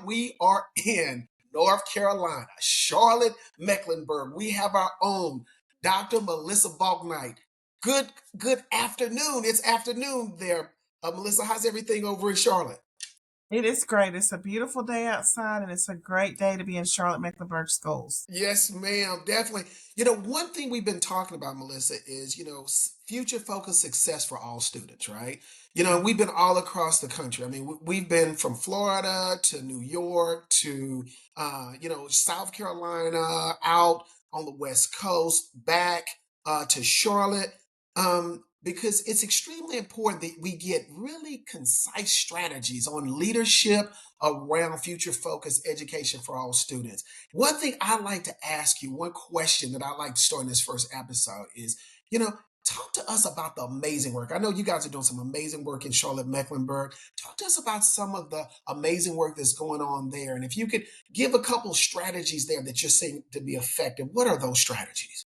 we are in North Carolina, Charlotte Mecklenburg. We have our own Dr. Melissa Balknight. Good, good afternoon. It's afternoon there. Melissa, how's everything over in Charlotte? It is great. It's a beautiful day outside, and it's a great day to be in Charlotte Mecklenburg Schools. Yes, ma'am, definitely. One thing we've been talking about, Melissa, is, future focused success for all students, right? We've been all across the country. I mean, we've been from Florida to New York to, South Carolina, out on the West Coast, back to Charlotte, because it's extremely important that we get really concise strategies on leadership around future focused education for all students. One thing I like to ask you, one question that I like to start in this first episode is, you know, talk to us about the amazing work. I know you guys are doing some amazing work in Charlotte Mecklenburg. Talk to us about some of the amazing work that's going on there. And if you could give a couple strategies there that you're seeing to be effective, what are those strategies?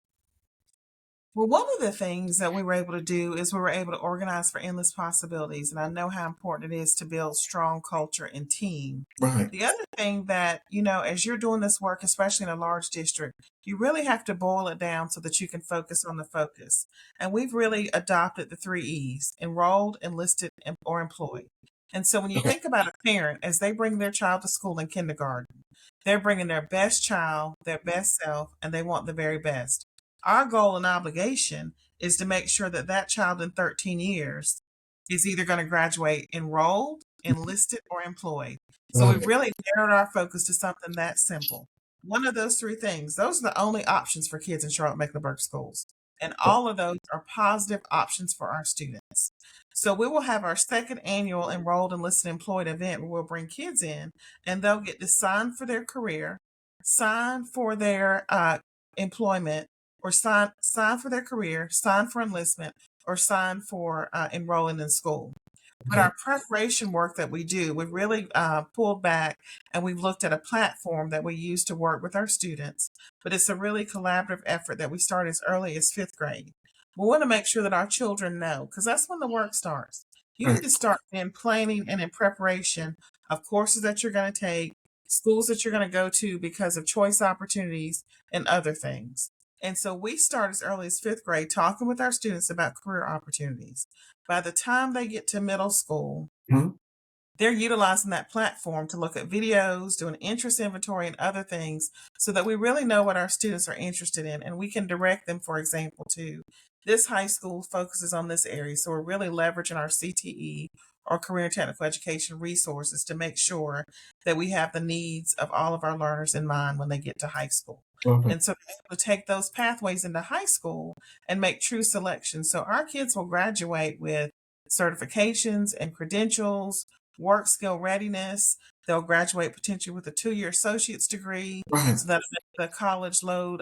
Well, one of the things that we were able to do is we were able to organize for endless possibilities. And I know how important it is to build strong culture and team. Right. The other thing that, as you're doing this work, especially in a large district, you really have to boil it down so that you can focus on the focus. And we've really adopted the three E's: enrolled, enlisted, or employed. And so when you Okay. think about a parent, as they bring their child to school in kindergarten, they're bringing their best child, their best self, and they want the very best. Our goal and obligation is to make sure that that child in 13 years is either going to graduate enrolled, enlisted, or employed. So Love we've it. really narrowed our focus to something that simple. One of those three things, those are the only options for kids in Charlotte Mecklenburg schools. And all of those are positive options for our students. So we will have our second annual enrolled, enlisted, employed event where we'll bring kids in and they'll get to sign for their career, sign for their employment, or sign for their career, sign for enlistment, or sign for enrolling in school. But Okay. our preparation work that we do, we've really pulled back and we've looked at a platform that we use to work with our students. But it's a really collaborative effort that we start as early as fifth grade. We want to make sure that our children know, because that's when the work starts. You need Right. to start in planning and in preparation of courses that you're going to take, schools that you're going to go to because of choice opportunities, and other things. And so we start as early as fifth grade talking with our students about career opportunities. By the time they get to middle school, Mhm. they're utilizing that platform to look at videos, do an interest inventory, and other things so that we really know what our students are interested in. And we can direct them, for example, to this high school focuses on this area. So we're really leveraging our CTE or career and technical education resources to make sure that we have the needs of all of our learners in mind when they get to high school. Love it. And so we're able to take those pathways into high school and make true selections. So our kids will graduate with certifications and credentials, work skill readiness. They'll graduate potentially with a 2-year associate's degree Right. so that the college load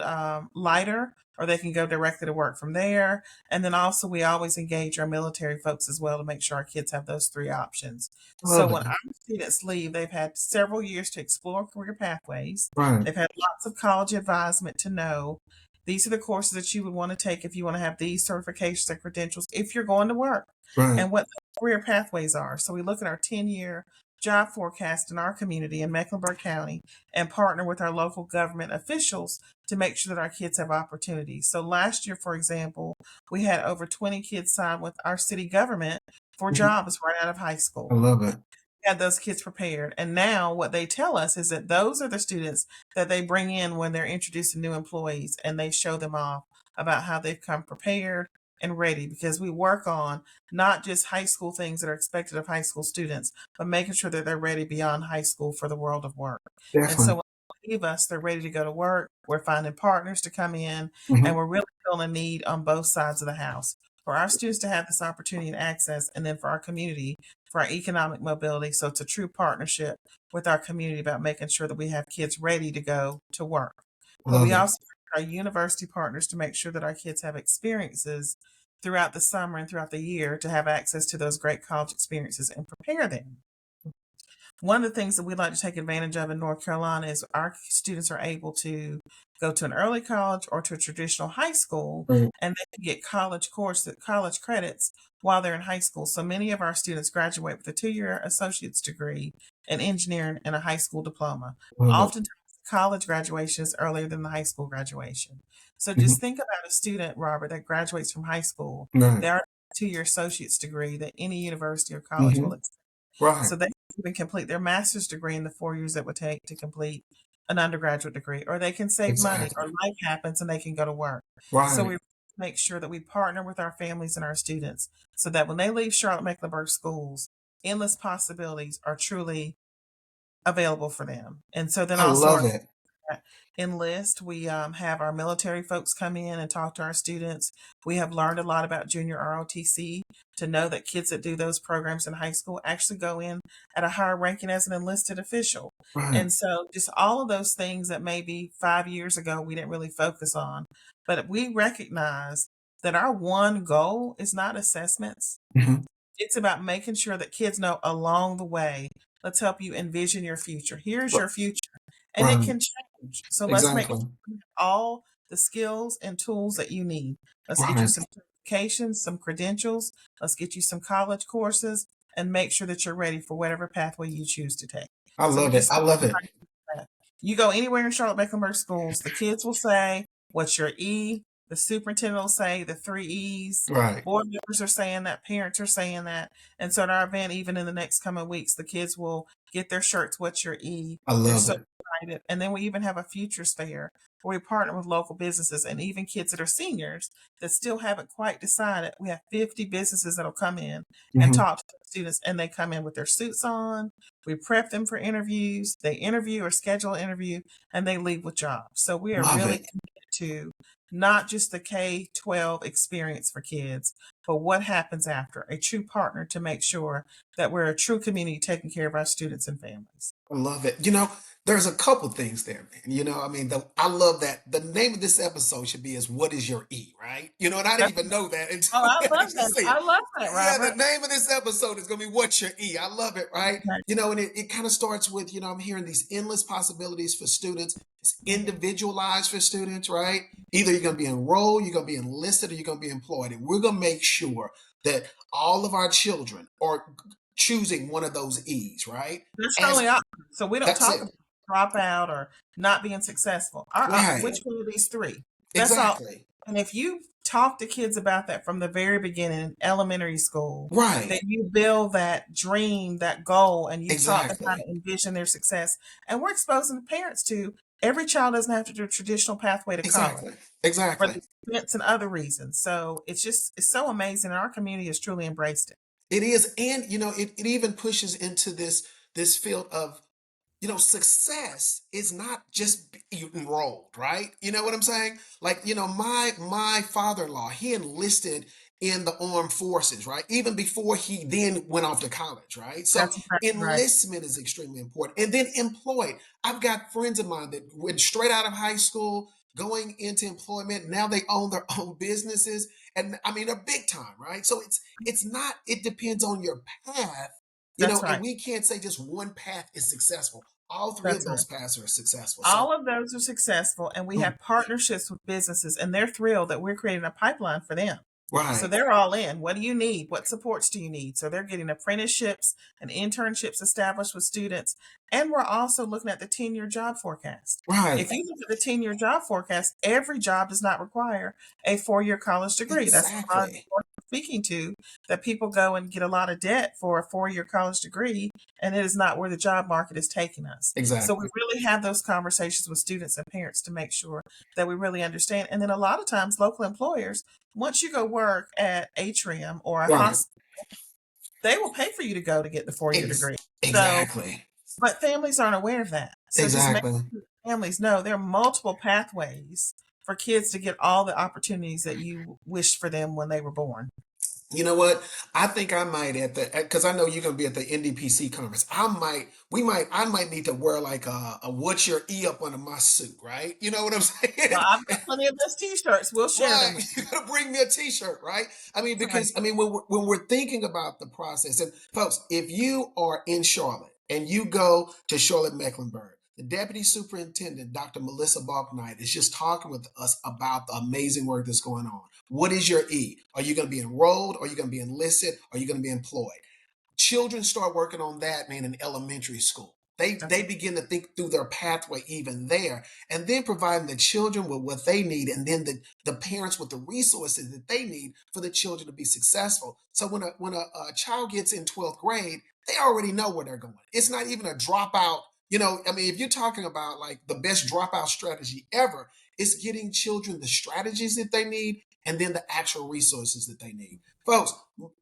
lighter, or they can go directly to work from there. And then also, we always engage our military folks as well to make sure our kids have those three options. So Love when it. our students leave, they've had several years to explore career pathways. Right. They've had lots of college advisement to know these are the courses that you would want to take if you want to have these certifications and credentials if you're going to work, Right. and what the career pathways are. So we look at our 10-year job forecast in our community in Mecklenburg County and partner with our local government officials to make sure that our kids have opportunities. So last year, for example, we had over 20 kids sign with our city government for Mhm. jobs right out of high I school. love it. Had those kids prepared. And now what they tell us is that those are the students that they bring in when they're introducing new employees, and they show them off about how they've come prepared and ready, because we work on not just high school things that are expected of high school students, but making sure that they're ready beyond high school for the world of work. And so Definitely. when they leave us, they're ready to go to work. We're finding partners to come in, and Mhm. we're really feeling a need on both sides of the house for our students to have this opportunity and access, and then for our community for our economic mobility. So it's a true partnership with our community about making sure that we have kids ready to go to work. But Love we it. also work with our university partners to make sure that our kids have experiences throughout the summer and throughout the year to have access to those great college experiences and prepare them. One of the things that we'd like to take advantage of in North Carolina is our students are able to go to an early college or to a traditional high school, Right. and they can get college credits while they're in high school. So many of our students graduate with a 2-year associate's degree in engineering and a high school diploma. Love it. Oftentimes, college graduation is earlier than the high school graduation. So Mhm. just think about a student, Robert, that graduates from high school. Right. They are a 2-year associate's degree that any university or college will Mhm. accept. Right. So they can even complete their master's degree in the 4 years it would take to complete an undergraduate degree, or they can save money, or Exactly. life happens and they can go to work. So Right. we make sure that we partner with our families and our students so that when they leave Charlotte Mecklenburg schools, endless possibilities are truly available for them. And so then I also love our it. enlist. We have our military folks come in and talk to our students. We have learned a lot about junior ROTC to know that kids that do those programs in high school actually go in at a higher ranking as an enlisted official. Right. And so just all of those things that maybe 5 years ago we didn't really focus on, but we recognize that our one goal is not assessments. Mhm. It's about making sure that kids know along the way, let's help you envision your future. Here's R your future. And it right. can change. So let's make Exactly. sure you have all the skills and tools that you need. Let's get you Right. some certifications, some credentials. Let's get you some college courses and make sure that you're ready for whatever pathway you choose to take. I So we love it. just I love it. you go anywhere in Charlotte Mecklenburg schools, the kids will say, "What's your E?" The superintendent will say the three E's. Right. Board members are saying that, parents are saying that. And so at our event, even in the next coming weeks, the kids will get their shirts, "What's your E?" I They're love so it. excited. And then we even have a futures fair where we partner with local businesses and even kids that are seniors that still haven't quite decided. We have 50 businesses that'll come in and Mhm. talk to the students, and they come in with their suits on. We prep them for interviews. They interview or schedule an interview, and they leave with jobs. So we are Love really it. committed to not just the K-12 experience for kids, but what happens after, a true partner to make sure that we're a true community taking care of our students and families. I love it. There's a couple things there, man. I mean, I love that the name of this episode should be is "What is your E?" Right? And I didn't That's, even know that oh, until I I love just that. see it. I love that, Yeah, the Robert. name of this episode is gonna be "What's your E?" I love it, right? Okay. And it kind of starts with, I'm hearing these endless possibilities for students. It's individualized for students, right? Either you're gonna be enrolled, you're gonna be enlisted, or you're gonna be employed. And we're gonna make sure that all of our children are choosing one of those E's, right? That's the As only option. So we don't that's talk it. about dropout or not being successful. Which Right. one of these three? That's all. Exactly. And if you talk to kids about that from the very beginning in elementary school, then Right. you build that dream, that goal, and you've taught them how Exactly. to envision their success. And we're exposing the parents to every child doesn't have to do a traditional pathway to college Exactly. for Exactly. the expense and other reasons. So it's so amazing. And our community has truly embraced it. It is, and it even pushes into this field of success is not just enrolled, right? You know what I'm saying? Like, my father-in-law, he enlisted in the armed forces, right? Even before he then went off to college, right? So That's exactly right. enlistment is extremely important. And then employed. I've got friends of mine that went straight out of high school, going into employment. Now they own their own businesses. And I mean, they're big time, right? So it's not, it depends on your path, That's and right. we can't say just one path is successful. All three of That's those right. paths are successful. So, All of those are successful, and we mm, have partnerships with businesses, and they're thrilled that we're creating a pipeline for them. So right, they're all in. What do you need? What supports do you need? So they're getting apprenticeships and internships established with students. And we're also looking at the 10-year job forecast. right, If you look at the 10-year job forecast, every job does not require a 4-year college degree. That's a lot of exactly, what we're speaking to, that people go and get a lot of debt for a 4-year college degree, and it is not where the job market is taking us. So we exactly, really have those conversations with students and parents to make sure that we really understand. And then a lot of times, local employers, once you go work at Atrium or a right, hospital, they will pay for you to go to get the 4-year ex- degree. So, exactly, but families aren't aware of that. So just make exactly. sure families know there are multiple pathways for kids to get all the opportunities that you wished for them when they were born. You know what? I think I might because I know you're gonna be at the NDPC conference. I might need to wear like a "What's your E" up under my suit, right? You know what I'm Well, saying? I've got plenty of those T-shirts. We'll share Right. them with You you. gotta bring me a t-shirt, right? I mean, Right. because when we're thinking about the process, and folks, if you are in Charlotte and you go to Charlotte Mecklenburg, the deputy superintendent, Dr. Melissa Balknight, is just talking with us about the amazing work that's going on. What is your E? Are you going to be enrolled? Are you going to be enlisted? Are you going to be employed? Children start working on that, man, in elementary school. They begin to think through their pathway even there, and then providing the children with what they need, and then the parents with the resources that they need for the children to be successful. So when a child gets in 12th grade, they already know where they're going. It's not even a dropout. I mean, if you're talking about like the best dropout strategy ever, it's getting children the strategies that they need and then the actual resources that they need. Folks,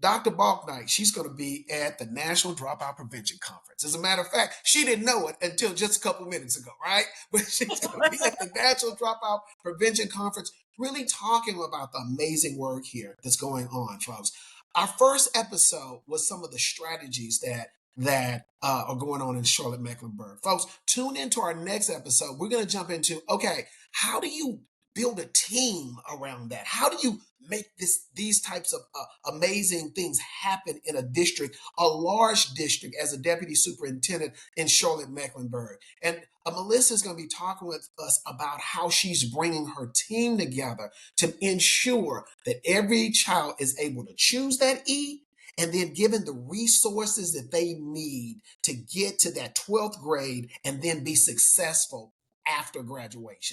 Dr. Balknight, she's going to be at the National Dropout Prevention Conference. As a matter of fact, she didn't know it until just a couple minutes ago, right? But she's going to be at the National Dropout Prevention Conference, really talking about the amazing work here that's going on, folks. Our first episode was some of the strategies that are going on in Charlotte Mecklenburg. Folks, tune into our next episode. We're going to jump into, okay, how do you build a team around that? How do you make these types of amazing things happen in a district, a large district, as a deputy superintendent in Charlotte Mecklenburg? And Melissa is going to be talking with us about how she's bringing her team together to ensure that every child is able to choose that E and then given the resources that they need to get to that 12th grade and then be successful after graduation.